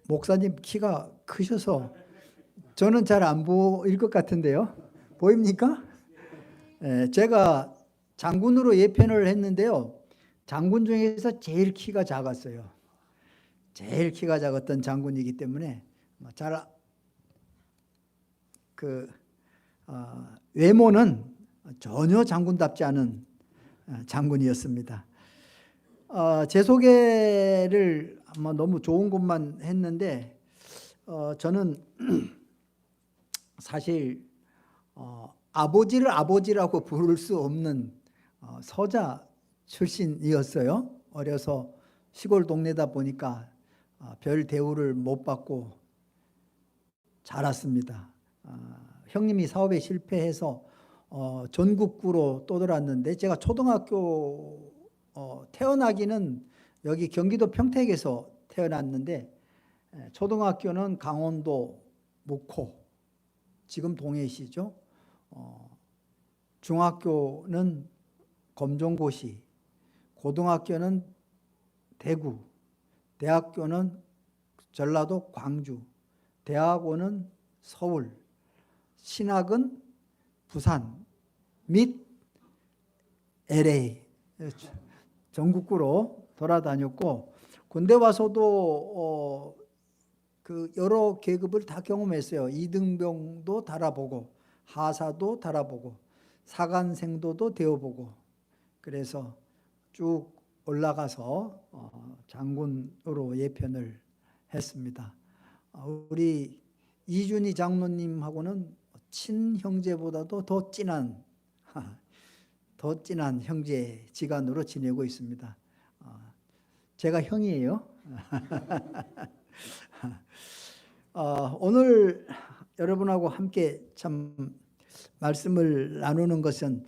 목사님 키가 크셔서 저는 잘 안 보일 것 같은데요. 보입니까? 제가 장군으로 예편을 했는데요. 장군 중에서 제일 키가 작았어요. 제일 키가 작았던 장군이기 때문에 잘 외모는 전혀 장군답지 않은 장군이었습니다. 제 소개를 아마 너무 좋은 것만 했는데 저는 사실 아버지를 아버지라고 부를 수 없는 서자 출신이었어요. 어려서 시골 동네다 보니까 별 대우를 못 받고 자랐습니다. 형님이 사업에 실패해서 전국구로 떠돌았는데 제가 초등학교 태어나기는 여기 경기도 평택에서 태어났는데 초등학교는 강원도 목포, 지금 동해시죠. 중학교는 검정고시, 고등학교는 대구, 대학교는 전라도 광주, 대학원은 서울, 신학은 부산 및 LA 전국구로 돌아다녔고 군대 와서도 여러 계급을 다 경험했어요. 이등병도 달아보고 하사도 달아보고 사관생도도 되어보고 그래서 쭉 올라가서 장군으로 예편을 했습니다. 우리 이준희 장로님하고는 친형제보다도 더 진한 형제 지간으로 지내고 있습니다. 제가 형이에요. 오늘 여러분하고 함께 참 말씀을 나누는 것은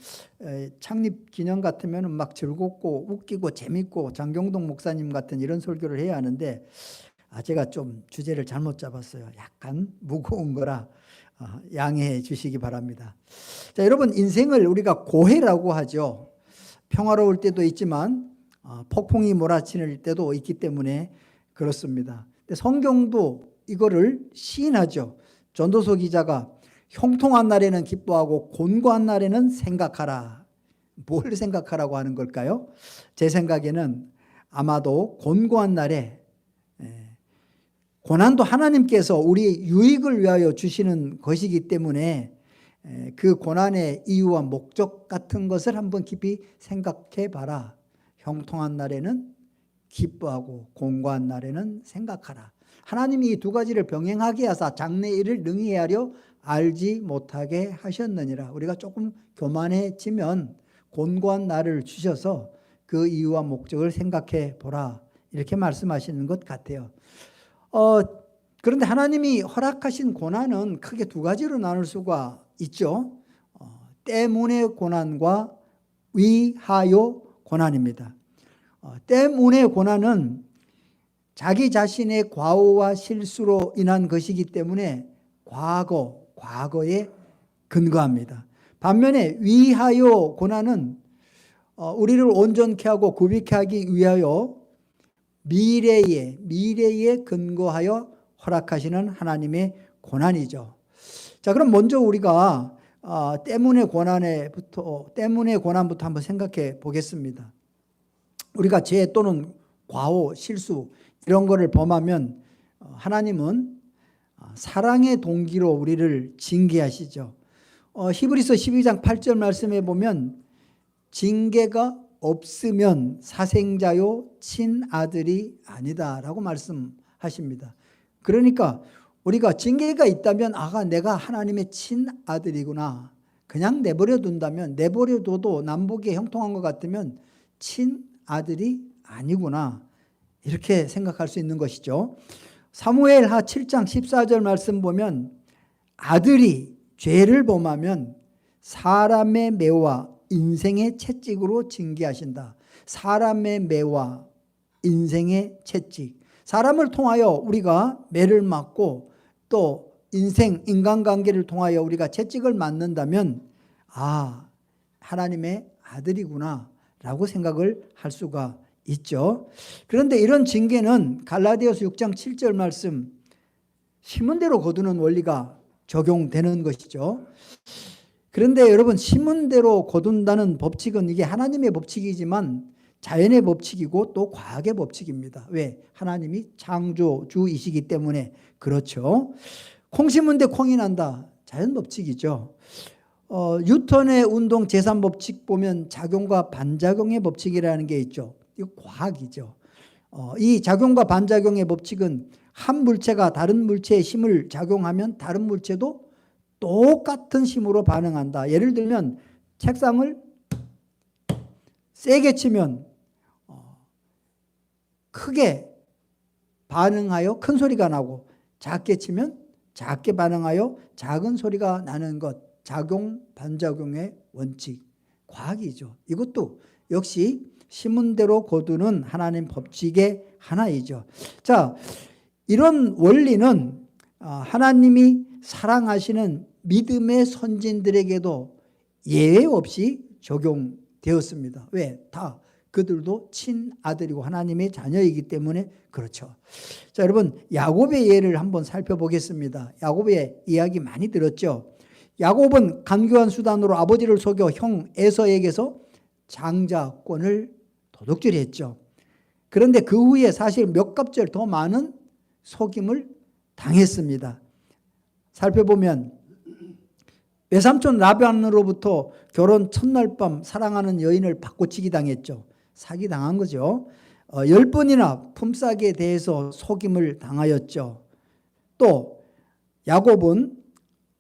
창립 기념 같으면 막 즐겁고 웃기고 재밌고 장경동 목사님 같은 이런 설교를 해야 하는데 제가 좀 주제를 잘못 잡았어요. 약간 무거운 거라 양해해 주시기 바랍니다. 자, 여러분 인생을 우리가 고해라고 하죠. 평화로울 때도 있지만 폭풍이 몰아칠 때도 있기 때문에 그렇습니다. 근데 성경도 이거를 시인하죠. 전도서 기자가 형통한 날에는 기뻐하고 곤고한 날에는 생각하라. 뭘 생각하라고 하는 걸까요? 제 생각에는 아마도 곤고한 날에 고난도 하나님께서 우리의 유익을 위하여 주시는 것이기 때문에 그 고난의 이유와 목적 같은 것을 한번 깊이 생각해 봐라. 형통한 날에는 기뻐하고 곤고한 날에는 생각하라. 하나님이 이 두 가지를 병행하게 하사 장래일을 능히 헤아려 알지 못하게 하셨느니라. 우리가 조금 교만해지면 곤고한 날을 주셔서 그 이유와 목적을 생각해 보라. 이렇게 말씀하시는 것 같아요. 그런데 하나님이 허락하신 고난은 크게 두 가지로 나눌 수가 있죠. 때문의 고난과 위하여 고난입니다. 때문의 고난은 자기 자신의 과오와 실수로 인한 것이기 때문에 과거에 근거합니다. 반면에 위하여 고난은 우리를 온전케 하고 구비케 하기 위하여 미래에 근거하여 허락하시는 하나님의 고난이죠. 자, 그럼 먼저 우리가 때문의 고난부터 한번 생각해 보겠습니다. 우리가 죄 또는 과오, 실수 이런 거를 범하면 하나님은 사랑의 동기로 우리를 징계하시죠. 히브리서 12장 8절 말씀에 보면 징계가 없으면 사생자요 친아들이 아니다라고 말씀하십니다. 그러니까 우리가 징계가 있다면 내가 하나님의 친아들이구나. 그냥 내버려둬도 남보기에 형통한 것 같으면 친아들이 아니구나. 이렇게 생각할 수 있는 것이죠. 사무엘하 7장 14절 말씀 보면 아들이 죄를 범하면 사람의 매와 인생의 채찍으로 징계하신다. 사람의 매와 인생의 채찍. 사람을 통하여 우리가 매를 맞고 또 인간관계를 통하여 우리가 채찍을 맞는다면 하나님의 아들이구나 라고 생각을 할 수가 있죠. 그런데 이런 징계는 갈라디아서 6장 7절 말씀 심은 대로 거두는 원리가 적용되는 것이죠. 그런데 여러분, 심은 대로 거둔다는 법칙은 이게 하나님의 법칙이지만 자연의 법칙이고 또 과학의 법칙입니다. 왜? 하나님이 창조주이시기 때문에 그렇죠. 콩 심은 데 콩이 난다. 자연 법칙이죠. 뉴턴의 운동 제3법칙 보면 작용과 반작용의 법칙이라는 게 있죠. 이거 과학이죠. 이 작용과 반작용의 법칙은 한 물체가 다른 물체에 힘을 작용하면 다른 물체도 똑같은 힘으로 반응한다. 예를 들면 책상을 세게 치면 크게 반응하여 큰 소리가 나고 작게 치면 작게 반응하여 작은 소리가 나는 것. 작용, 반작용의 원칙. 과학이죠. 이것도 역시 심은 대로 거두는 하나님 법칙의 하나이죠. 자, 이런 원리는 하나님이 사랑하시는 믿음의 선진들에게도 예외 없이 적용되었습니다. 왜? 다 그들도 친아들이고 하나님의 자녀이기 때문에 그렇죠. 자, 여러분, 야곱의 예를 한번 살펴보겠습니다. 야곱의 이야기 많이 들었죠. 야곱은 간교한 수단으로 아버지를 속여 형 에서에게서 장자권을 도둑질했죠. 그런데 그 후에 사실 몇 갑절 더 많은 속임을 당했습니다. 살펴보면 외삼촌 라반으로부터 결혼 첫날 밤 사랑하는 여인을 바꿔치기 당했죠. 사기당한 거죠. 10번이나 품삯에 대해서 속임을 당하였죠. 또 야곱은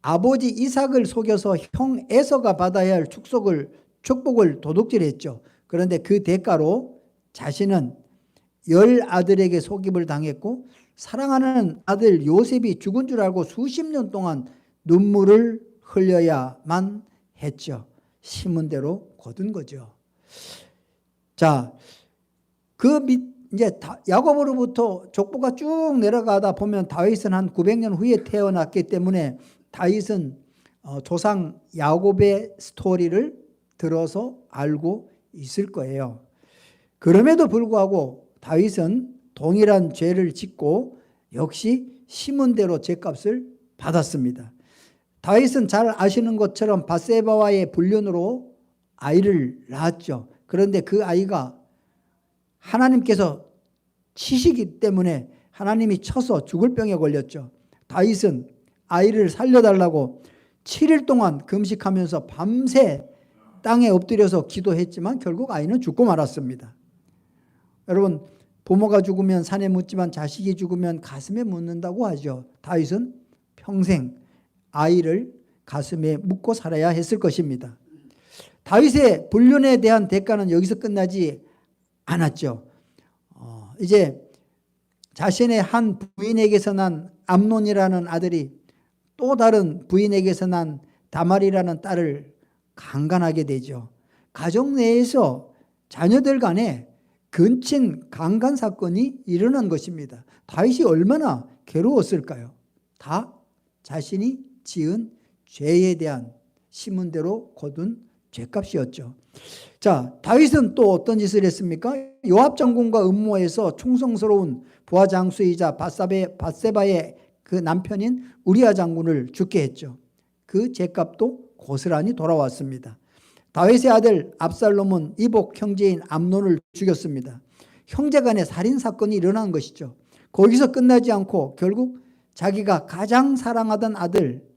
아버지 이삭을 속여서 형 에서가 받아야 할 축복을 도둑질했죠. 그런데 그 대가로 자신은 10아들에게 속임을 당했고 사랑하는 아들 요셉이 죽은 줄 알고 수십 년 동안 눈물을 흘려야만 했죠. 심은 대로 거둔 거죠. 자, 이제 야곱으로부터 족보가 쭉 내려가다 보면 다윗은 한 900년 후에 태어났기 때문에 다윗은 조상 야곱의 스토리를 들어서 알고 있을 거예요. 그럼에도 불구하고 다윗은 동일한 죄를 짓고 역시 심은 대로 죄값을 받았습니다. 다윗은 잘 아시는 것처럼 밧세바와의 불륜으로 아이를 낳았죠. 그런데 그 아이가 하나님께서 치시기 때문에 하나님이 쳐서 죽을 병에 걸렸죠. 다윗은 아이를 살려달라고 7일 동안 금식하면서 밤새 땅에 엎드려서 기도했지만 결국 아이는 죽고 말았습니다. 여러분, 부모가 죽으면 산에 묻지만 자식이 죽으면 가슴에 묻는다고 하죠. 다윗은 평생 아이를 가슴에 묻고 살아야 했을 것입니다. 다윗의 불륜에 대한 대가는 여기서 끝나지 않았죠. 이제 자신의 한 부인에게서 난 암논이라는 아들이 또 다른 부인에게서 난 다말이라는 딸을 강간하게 되죠. 가정 내에서 자녀들 간에 근친 강간 사건이 일어난 것입니다. 다윗이 얼마나 괴로웠을까요? 다 자신이 지은 죄에 대한 심은 대로 거둔 죄값이었죠. 자, 다윗은 또 어떤 짓을 했습니까? 요압 장군과 음모해서 충성스러운 부하 장수이자 밧세바의 그 남편인 우리아 장군을 죽게 했죠. 그 죄값도 고스란히 돌아왔습니다. 다윗의 아들 압살롬은 이복 형제인 암논을 죽였습니다. 형제간의 살인사건이 일어난 것이죠. 거기서 끝나지 않고 결국 자기가 가장 사랑하던 아들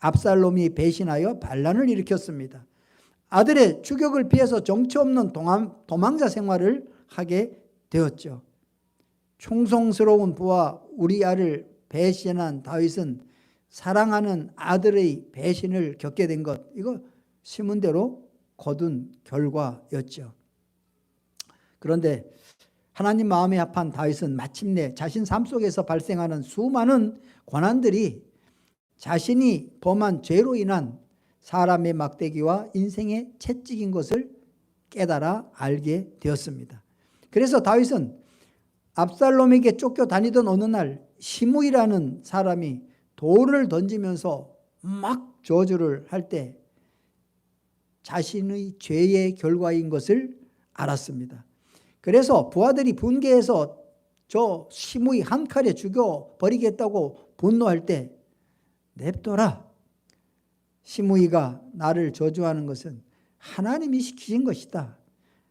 압살롬이 배신하여 반란을 일으켰습니다. 아들의 추격을 피해서 정처 없는 도망자 생활을 하게 되었죠. 충성스러운 부하 우리아를 배신한 다윗은 사랑하는 아들의 배신을 겪게 된 것, 이거 심은 대로 거둔 결과였죠. 그런데 하나님 마음에 합한 다윗은 마침내 자신 삶 속에서 발생하는 수많은 고난들이 자신이 범한 죄로 인한 사람의 막대기와 인생의 채찍인 것을 깨달아 알게 되었습니다. 그래서 다윗은 압살롬에게 쫓겨다니던 어느 날 시므이라는 사람이 돌을 던지면서 막 저주를 할 때 자신의 죄의 결과인 것을 알았습니다. 그래서 부하들이 분개해서 저 시므이 한 칼에 죽여버리겠다고 분노할 때 냅둬라. 시므이가 나를 저주하는 것은 하나님이 시키신 것이다.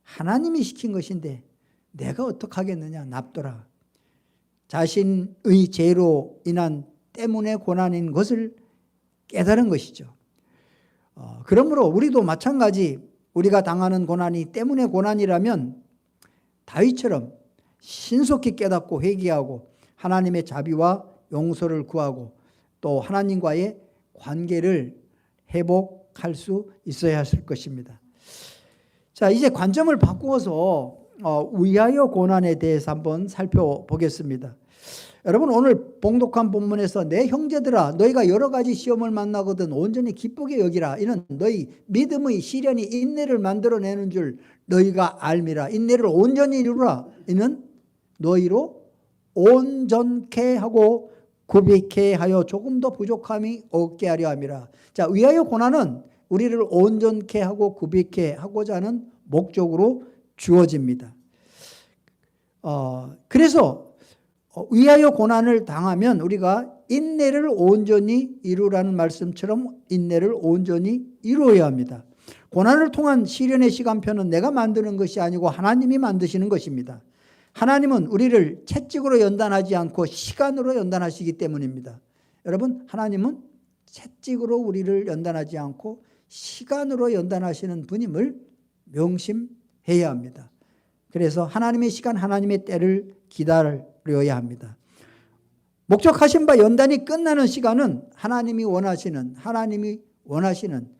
하나님이 시킨 것인데 내가 어떡하겠느냐. 납둬라. 자신의 죄로 인한 때문에 고난인 것을 깨달은 것이죠. 그러므로 우리도 마찬가지 우리가 당하는 고난이 때문에 고난이라면 다윗처럼 신속히 깨닫고 회개하고 하나님의 자비와 용서를 구하고 또 하나님과의 관계를 회복할 수 있어야 할 것입니다. 자, 이제 관점을 바꾸어서 위하여 고난에 대해서 한번 살펴보겠습니다. 여러분, 오늘 봉독한 본문에서 내 형제들아 너희가 여러 가지 시험을 만나거든 온전히 기쁘게 여기라. 이는 너희 믿음의 시련이 인내를 만들어내는 줄 너희가 알미라. 인내를 온전히 이루라. 이는 너희로 온전케 하고 구비케 하여 조금 더 부족함이 없게 하려 함이라. 자, 위하여 고난은 우리를 온전케 하고 구비케 하고자 하는 목적으로 주어집니다. 그래서 위하여 고난을 당하면 우리가 인내를 온전히 이루라는 말씀처럼 인내를 온전히 이루어야 합니다. 고난을 통한 시련의 시간표는 내가 만드는 것이 아니고 하나님이 만드시는 것입니다. 하나님은 우리를 채찍으로 연단하지 않고 시간으로 연단하시기 때문입니다. 여러분, 하나님은 채찍으로 우리를 연단하지 않고 시간으로 연단하시는 분임을 명심해야 합니다. 그래서 하나님의 시간, 하나님의 때를 기다려야 합니다. 목적하신 바 연단이 끝나는 시간은 하나님이 원하시는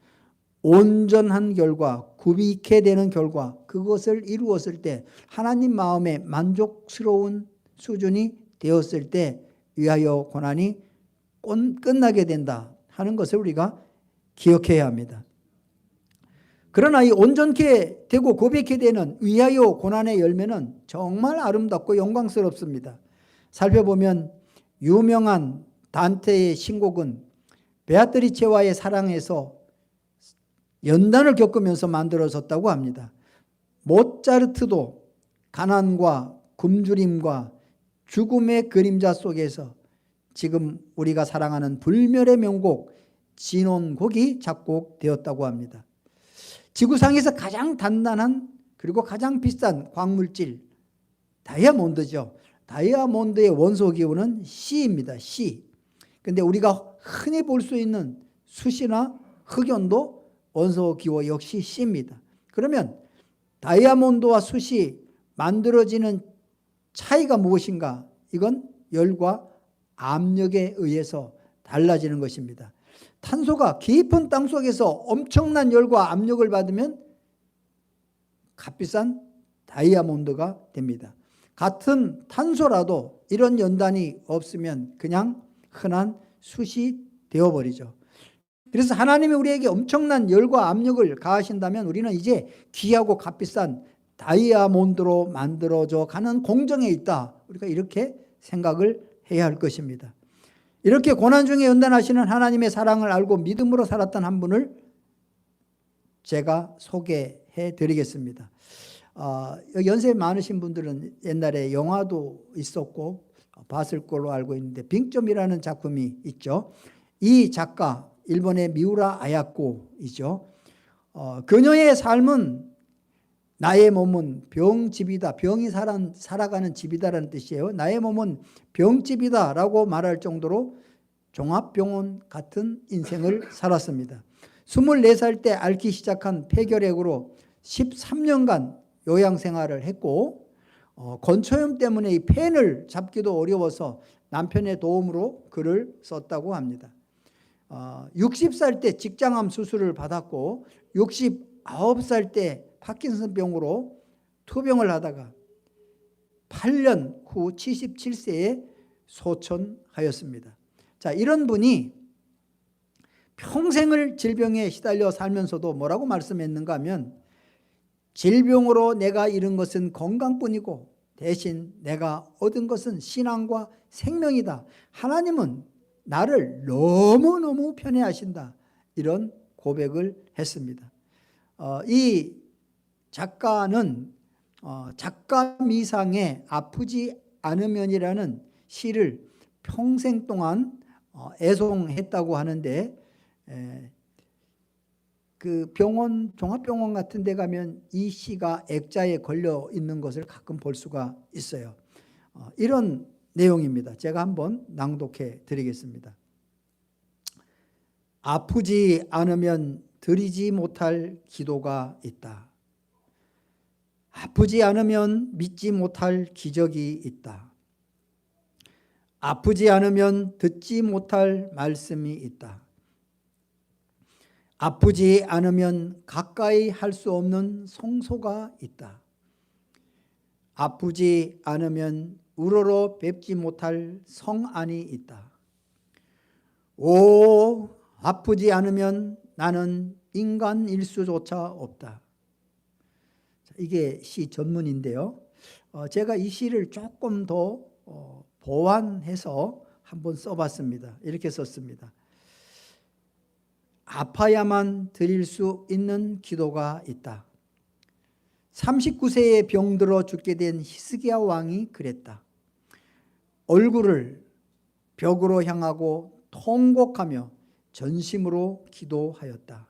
온전한 결과, 구비케 되는 결과, 그것을 이루었을 때 하나님 마음에 만족스러운 수준이 되었을 때 위하여 고난이 끝나게 된다 하는 것을 우리가 기억해야 합니다. 그러나 이 온전케 되고 고백케 되는 위하여 고난의 열매는 정말 아름답고 영광스럽습니다. 살펴보면 유명한 단테의 신곡은 베아트리체와의 사랑에서 연단을 겪으면서 만들어졌다고 합니다. 모차르트도 가난과 굶주림과 죽음의 그림자 속에서 지금 우리가 사랑하는 불멸의 명곡 진혼곡이 작곡되었다고 합니다. 지구상에서 가장 단단한 그리고 가장 비싼 광물질 다이아몬드죠. 다이아몬드의 원소 기호는 C입니다. C. 근데 우리가 흔히 볼 수 있는 숯이나 흑연도 원소 기호 역시 C입니다. 그러면 다이아몬드와 숯이 만들어지는 차이가 무엇인가? 이건 열과 압력에 의해서 달라지는 것입니다. 탄소가 깊은 땅속에서 엄청난 열과 압력을 받으면 값비싼 다이아몬드가 됩니다. 같은 탄소라도 이런 연단이 없으면 그냥 흔한 숯이 되어버리죠. 그래서 하나님이 우리에게 엄청난 열과 압력을 가하신다면 우리는 이제 귀하고 값비싼 다이아몬드로 만들어져 가는 공정에 있다. 우리가 이렇게 생각을 해야 할 것입니다. 이렇게 고난 중에 연단하시는 하나님의 사랑을 알고 믿음으로 살았던 한 분을 제가 소개해 드리겠습니다. 연세 많으신 분들은 옛날에 영화도 있었고 봤을 걸로 알고 있는데 빙점이라는 작품이 있죠. 이 작가 일본의 미우라 아야코이죠. 그녀의 삶은 나의 몸은 병집이다. 병이 살아가는 집이다라는 뜻이에요. 나의 몸은 병집이다 라고 말할 정도로 종합병원 같은 인생을 살았습니다. 24살 때 앓기 시작한 폐결핵으로 13년간 요양생활을 했고 건초염 때문에 이 펜을 잡기도 어려워서 남편의 도움으로 글을 썼다고 합니다. 60살 때 직장암 수술을 받았고 69살 때 파킨슨병으로 투병을 하다가 8년 후 77세에 소천하였습니다. 자, 이런 분이 평생을 질병에 시달려 살면서도 뭐라고 말씀했는가 하면 질병으로 내가 잃은 것은 건강뿐이고 대신 내가 얻은 것은 신앙과 생명이다. 하나님은 나를 너무너무 편애하신다. 이런 고백을 했습니다. 이 작가는 작가 미상의 아프지 않으면이라는 시를 평생 동안 애송했다고 하는데, 그 병원, 종합병원 같은 데 가면 이 시가 액자에 걸려 있는 것을 가끔 볼 수가 있어요. 이런 내용입니다. 제가 한번 낭독해 드리겠습니다. 아프지 않으면 드리지 못할 기도가 있다. 아프지 않으면 믿지 못할 기적이 있다. 아프지 않으면 듣지 못할 말씀이 있다. 아프지 않으면 가까이 할 수 없는 성소가 있다. 아프지 않으면 우러러 뵙지 못할 성안이 있다. 오, 아프지 않으면 나는 인간일 수조차 없다. 이게 시 전문인데요. 제가 이 시를 조금 더 보완해서 한번 써봤습니다. 이렇게 썼습니다. 아파야만 드릴 수 있는 기도가 있다. 39세에 병들어 죽게 된 히스기야 왕이 그랬다. 얼굴을 벽으로 향하고 통곡하며 전심으로 기도하였다.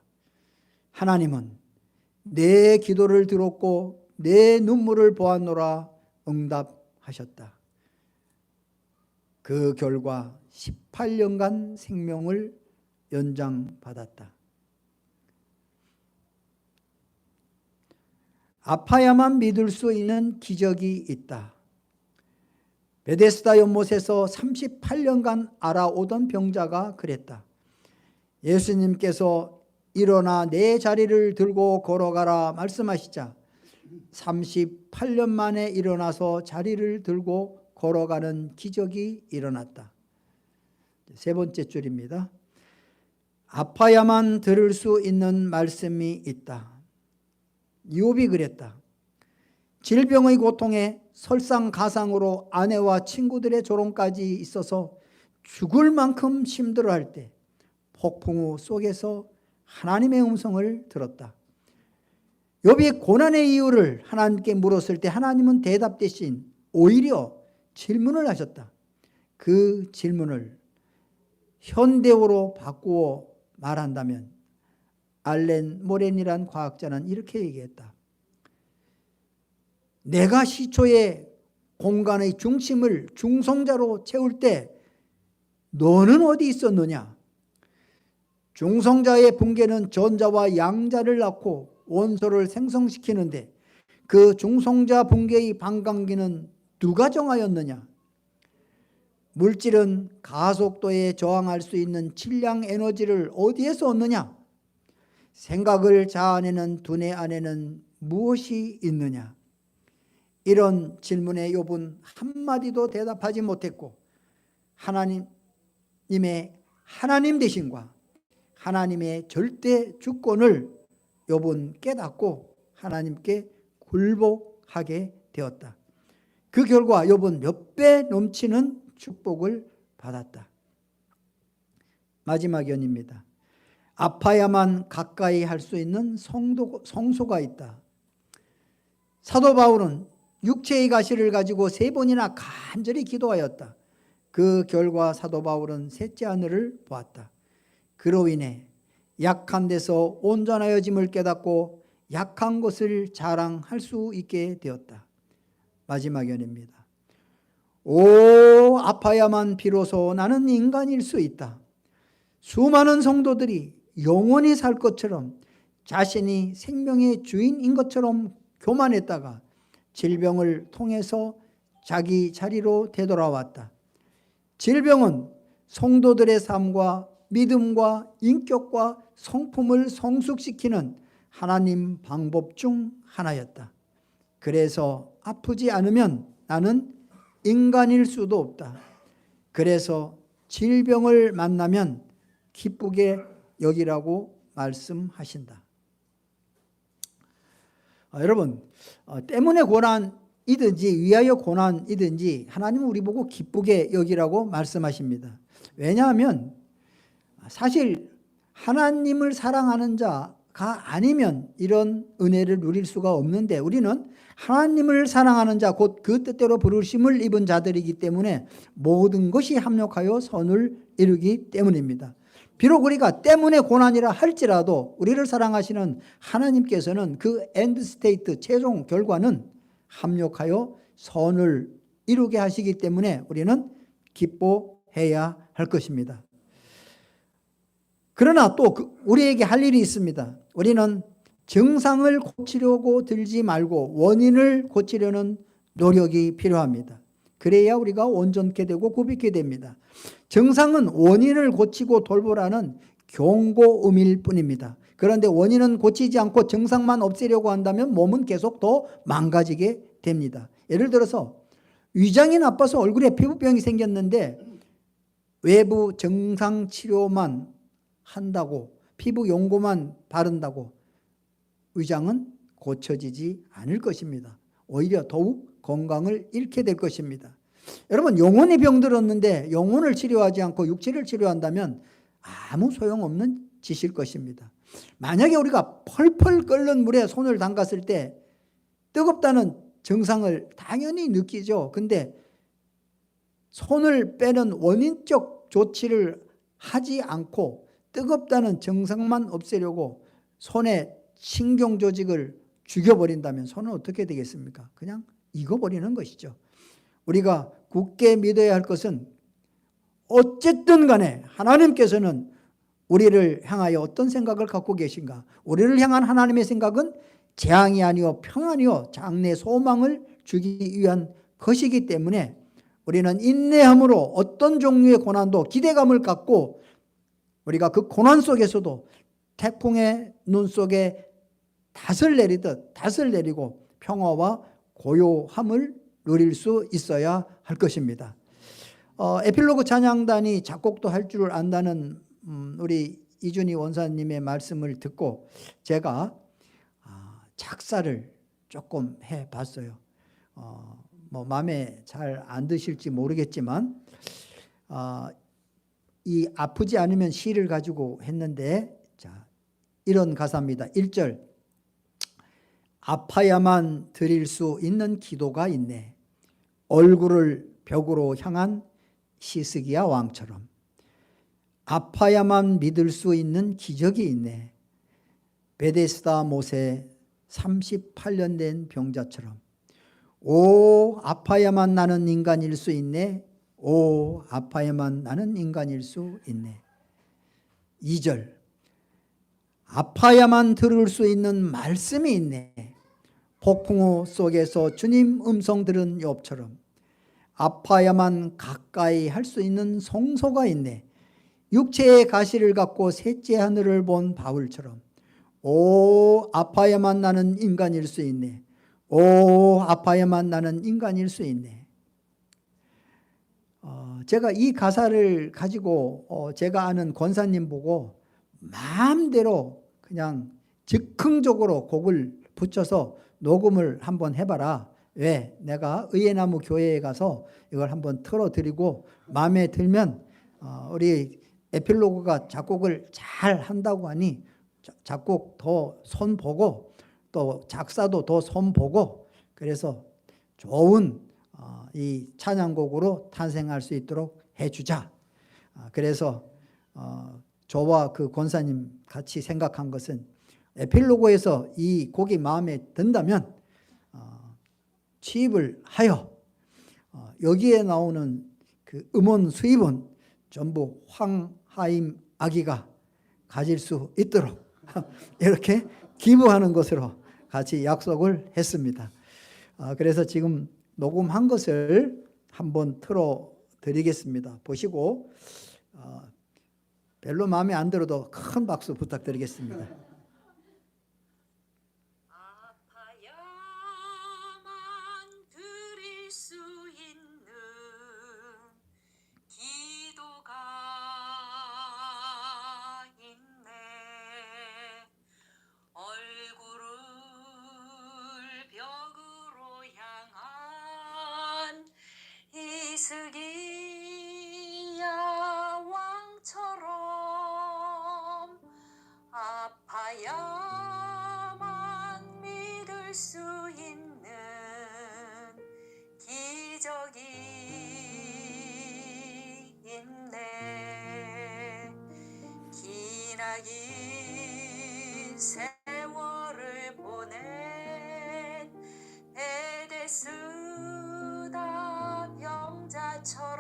하나님은 내 기도를 들었고 내 눈물을 보았노라 응답하셨다. 그 결과 18년간 생명을 연장받았다. 아파야만 믿을 수 있는 기적이 있다. 베데스다 연못에서 38년간 앓아오던 병자가 그랬다. 예수님께서 일어나 내 자리를 들고 걸어가라 말씀하시자 38년 만에 일어나서 자리를 들고 걸어가는 기적이 일어났다. 세 번째 줄입니다. 아파야만 들을 수 있는 말씀이 있다. 욥이 그랬다. 질병의 고통에 설상가상으로 아내와 친구들의 조롱까지 있어서 죽을 만큼 힘들어할 때 폭풍우 속에서 하나님의 음성을 들었다. 욥이 고난의 이유를 하나님께 물었을 때 하나님은 대답 대신 오히려 질문을 하셨다. 그 질문을 현대어로 바꾸어 말한다면 알렌 모렌이란 과학자는 이렇게 얘기했다. 내가 시초의 공간의 중심을 중성자로 채울 때 너는 어디 있었느냐? 중성자의 붕괴는 전자와 양자를 낳고 원소를 생성시키는데 그 중성자 붕괴의 반감기는 누가 정하였느냐? 물질은 가속도에 저항할 수 있는 질량 에너지를 어디에서 얻느냐? 생각을 자아내는 두뇌 안에는 무엇이 있느냐? 이런 질문에 욥은 한마디도 대답하지 못했고 하나님 되신과 하나님의 절대 주권을 욥은 깨닫고 하나님께 굴복하게 되었다. 그 결과 욥은 몇 배 넘치는 축복을 받았다. 마지막 연입니다. 아파야만 가까이 할 수 있는 성소가 있다. 사도 바울은 육체의 가시를 가지고 3번이나 간절히 기도하였다. 그 결과 사도 바울은 셋째 하늘을 보았다. 그로 인해 약한 데서 온전하여짐을 깨닫고 약한 것을 자랑할 수 있게 되었다. 마지막 연입니다. 오, 아파야만 비로소 나는 인간일 수 있다. 수많은 성도들이 영원히 살 것처럼 자신이 생명의 주인인 것처럼 교만했다가 질병을 통해서 자기 자리로 되돌아왔다. 질병은 성도들의 삶과 믿음과 인격과 성품을 성숙시키는 하나님 방법 중 하나였다. 그래서 아프지 않으면 나는 인간일 수도 없다. 그래서 질병을 만나면 기쁘게 여기라고 말씀하신다. 여러분, 때문에 고난이든지 위하여 고난이든지 하나님은 우리 보고 기쁘게 여기라고 말씀하십니다. 왜냐하면 사실 하나님을 사랑하는 자 아니면 이런 은혜를 누릴 수가 없는데, 우리는 하나님을 사랑하는 자, 곧 그 뜻대로 부르심을 입은 자들이기 때문에 모든 것이 합력하여 선을 이루기 때문입니다. 비록 우리가 때문에 고난이라 할지라도 우리를 사랑하시는 하나님께서는 그 엔드 스테이트, 최종 결과는 합력하여 선을 이루게 하시기 때문에 우리는 기뻐해야 할 것입니다. 그러나 또 우리에게 할 일이 있습니다. 우리는 증상을 고치려고 들지 말고 원인을 고치려는 노력이 필요합니다. 그래야 우리가 온전케 되고 굽게 됩니다. 증상은 원인을 고치고 돌보라는 경고음일 뿐입니다. 그런데 원인은 고치지 않고 증상만 없애려고 한다면 몸은 계속 더 망가지게 됩니다. 예를 들어서 위장이 나빠서 얼굴에 피부병이 생겼는데 외부 증상 치료만 한다고, 피부 용고만 바른다고 위장은 고쳐지지 않을 것입니다. 오히려 더욱 건강을 잃게 될 것입니다. 여러분, 영혼이 병들었는데 영혼을 치료하지 않고 육체를 치료한다면 아무 소용없는 짓일 것입니다. 만약에 우리가 펄펄 끓는 물에 손을 담갔을 때 뜨겁다는 증상을 당연히 느끼죠. 근데 손을 빼는 원인적 조치를 하지 않고 뜨겁다는 증상만 없애려고 손에 신경 조직을 죽여버린다면 손은 어떻게 되겠습니까? 그냥 익어버리는 것이죠. 우리가 굳게 믿어야 할 것은 어쨌든 간에 하나님께서는 우리를 향하여 어떤 생각을 갖고 계신가? 우리를 향한 하나님의 생각은 재앙이 아니요 평안이요 장래 소망을 주기 위한 것이기 때문에 우리는 인내함으로 어떤 종류의 고난도 기대감을 갖고 우리가 그 고난 속에서도 태풍의 눈 속에 닷을 내리듯 닷을 내리고 평화와 고요함을 누릴 수 있어야 할 것입니다. 에필로그 찬양단이 작곡도 할 줄 안다는 우리 이준희 원사님의 말씀을 듣고 제가 작사를 조금 해봤어요. 마음에 잘 안 드실지 모르겠지만 이 아프지 않으면 시를 가지고 했는데, 자, 이런 가사입니다. 1절, 아파야만 드릴 수 있는 기도가 있네. 얼굴을 벽으로 향한 시스기야 왕처럼. 아파야만 믿을 수 있는 기적이 있네. 베데스다 못에 38년 된 병자처럼. 오, 아파야만 나는 인간일 수 있네. 오, 아파야만 나는 인간일 수 있네. 2절, 아파야만 들을 수 있는 말씀이 있네. 폭풍우 속에서 주님 음성 들은 욥처럼. 아파야만 가까이 할 수 있는 성소가 있네. 육체의 가시를 갖고 셋째 하늘을 본 바울처럼. 오, 아파야만 나는 인간일 수 있네. 오, 아파야만 나는 인간일 수 있네. 제가 이 가사를 가지고 제가 아는 권사님 보고 마음대로 그냥 즉흥적으로 곡을 붙여서 녹음을 한번 해봐라. 왜? 내가 의예나무 교회에 가서 이걸 한번 틀어드리고 마음에 들면 우리 에필로그가 작곡을 잘 한다고 하니 작곡 더 손보고 또 작사도 더 손보고 그래서 좋은 이 찬양곡으로 탄생할 수 있도록 해주자. 그래서 저와 그 권사님 같이 생각한 것은 에필로그에서 이 곡이 마음에 든다면 취입을 하여 여기에 나오는 그 음원 수입은 전부 황하임 아기가 가질 수 있도록 이렇게 기부하는 것으로 같이 약속을 했습니다. 그래서 지금 녹음한 것을 한번 틀어드리겠습니다. 보시고 별로 마음에 안 들어도 큰 박수 부탁드리겠습니다. 히스기야 왕처럼 아파야만 긴 세월을 보낸 에데스다 병자처럼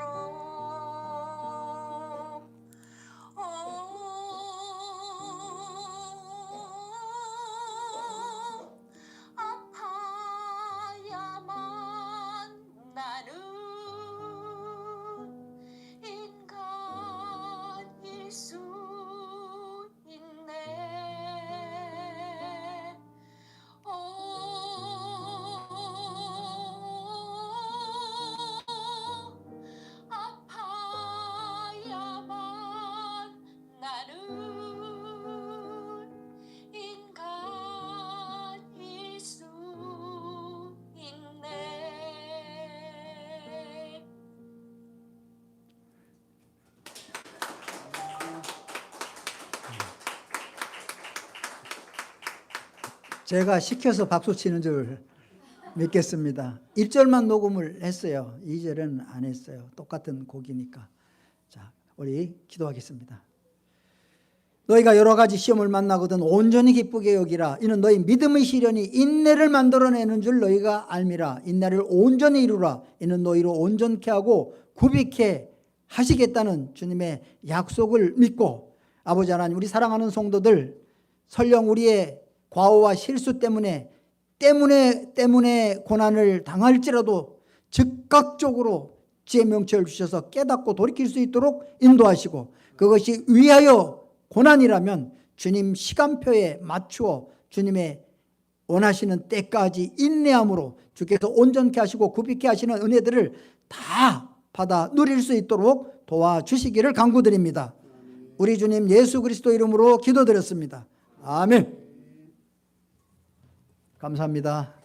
아파야만 나는 인간일 수 있네. 아파야만 나는 인간일 수 있네. 제가 시켜서 박수 치는 줄 믿겠습니다. 1절만 녹음을 했어요. 2절은 안 했어요. 똑같은 곡이니까. 자, 우리 기도하겠습니다. 너희가 여러 가지 시험을 만나거든 온전히 기쁘게 여기라. 이는 너희 믿음의 시련이 인내를 만들어내는 줄 너희가 알미라. 인내를 온전히 이루라. 이는 너희를 온전케 하고 구비케 하시겠다는 주님의 약속을 믿고, 아버지 하나님, 우리 사랑하는 성도들 설령 우리의 과오와 실수 때문에 고난을 당할지라도 즉각적으로 지혜 명철을 주셔서 깨닫고 돌이킬 수 있도록 인도하시고, 그것이 위하여 고난이라면 주님 시간표에 맞추어 주님의 원하시는 때까지 인내함으로 주께서 온전케 하시고 구비케 하시는 은혜들을 다 받아 누릴 수 있도록 도와주시기를 간구드립니다. 우리 주님 예수 그리스도 이름으로 기도드렸습니다. 아멘. 감사합니다.